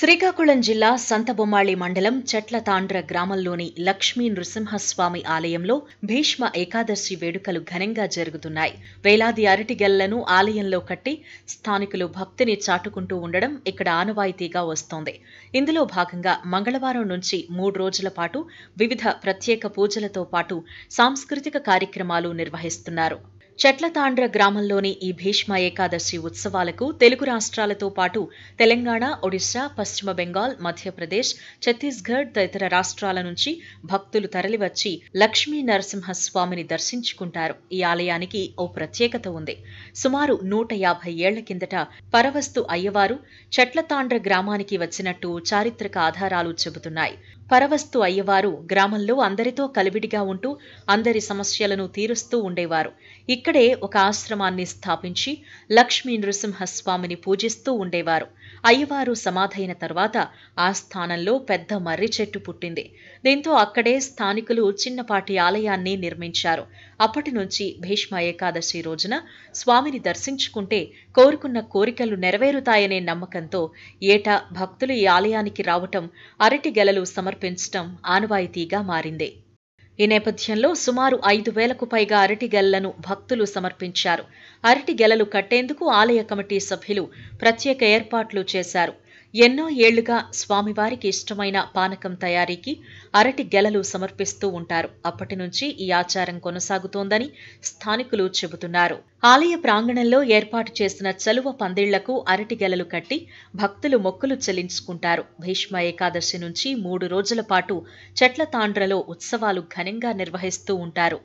శ్రీకాకుళం జిల్లా సంతబొమ్మాళి మండలం చెట్లతాండ్ర గ్రామంలోని లక్ష్మీ నృసింహస్వామి ఆలయంలో భీష్మ ఏకాదశి వేడుకలు ఘనంగా జరుగుతున్నాయి. వేలాది అరటిగెలను ఆలయంలో కట్టి స్థానికులు భక్తిని చాటుకుంటూ ఉండడం ఇక్కడ ఆనవాయితీగా వస్తోంది. ఇందులో భాగంగా మంగళవారం నుంచి 3 రోజుల పాటు వివిధ ప్రత్యేక పూజలతో పాటు సాంస్కృతిక కార్యక్రమాలు నిర్వహిస్తున్నారు. చెట్లతాండ్ర గ్రామంలోని ఈ భీష్మ ఏకాదశి ఉత్సవాలకు తెలుగు రాష్ట్రాలతో పాటు తెలంగాణ, ఒడిశా, పశ్చిమ బెంగాల్, మధ్యప్రదేశ్, ఛత్తీస్గఢ్ తదితర రాష్ట్రాల నుంచి భక్తులు తరలివచ్చి లక్ష్మీ నరసింహస్వామిని దర్శించుకుంటారు. ఈ ఆలయానికి ఓ ప్రత్యేకత ఉంది. సుమారు 150 ఏళ్ల కిందట పరవస్తు అయ్యవారు చెట్లతాండ్ర గ్రామానికి వచ్చినట్టు చారిత్రక ఆధారాలు చెబుతున్నాయి. పరవస్తు అయ్యవారు గ్రామంలో అందరితో కలివిడిగా ఉంటూ అందరి సమస్యలను తీరుస్తూ ఉండేవారు. ఇక్కడే ఒక ఆశ్రమాన్ని స్థాపించి లక్ష్మీ నృసింహస్వామిని పూజిస్తూ ఉండేవారు. అయ్యవారు సమాధైన తర్వాత ఆ స్థానంలో పెద్ద మర్రి చెట్టు పుట్టింది. దీంతో అక్కడే స్థానికులు చిన్నపాటి ఆలయాన్ని నిర్మించారు. అప్పటి నుంచి భీష్మ ఏకాదశి రోజున స్వామిని దర్శించుకుంటే కోరుకున్న కోరికలు నెరవేరుతాయనే నమ్మకంతో ఏటా భక్తులు ఈ ఆలయానికి రావటం, అరటి గెలలు సమర్పించటం ఆనవాయితీగా మారింది. ఈ నేపథ్యంలో సుమారు 5,000కు పైగా అరటి గెలలను భక్తులు సమర్పించారు. అరటి గెలలు కట్టేందుకు ఆలయ కమిటీ సభ్యులు ప్రత్యేక ఏర్పాట్లు చేశారు. ఎన్నో ఏళ్లుగా స్వామివారికి ఇష్టమైన పానకం తయారీకి అరటి గెలలు సమర్పిస్తూ ఉంటారు. అప్పటి నుంచి ఈ ఆచారం కొనసాగుతోందని స్థానికులు చెబుతున్నారు. ఆలయ ప్రాంగణంలో ఏర్పాటు చేసిన చలువ పందిళ్లకు అరటి గెలలు కట్టి భక్తులు మొక్కులు చెల్లించుకుంటారు. భీష్మ ఏకాదశి నుంచి 3 రోజుల పాటు చెట్లతాండ్రలో ఉత్సవాలు ఘనంగా నిర్వహిస్తూ ఉంటారు.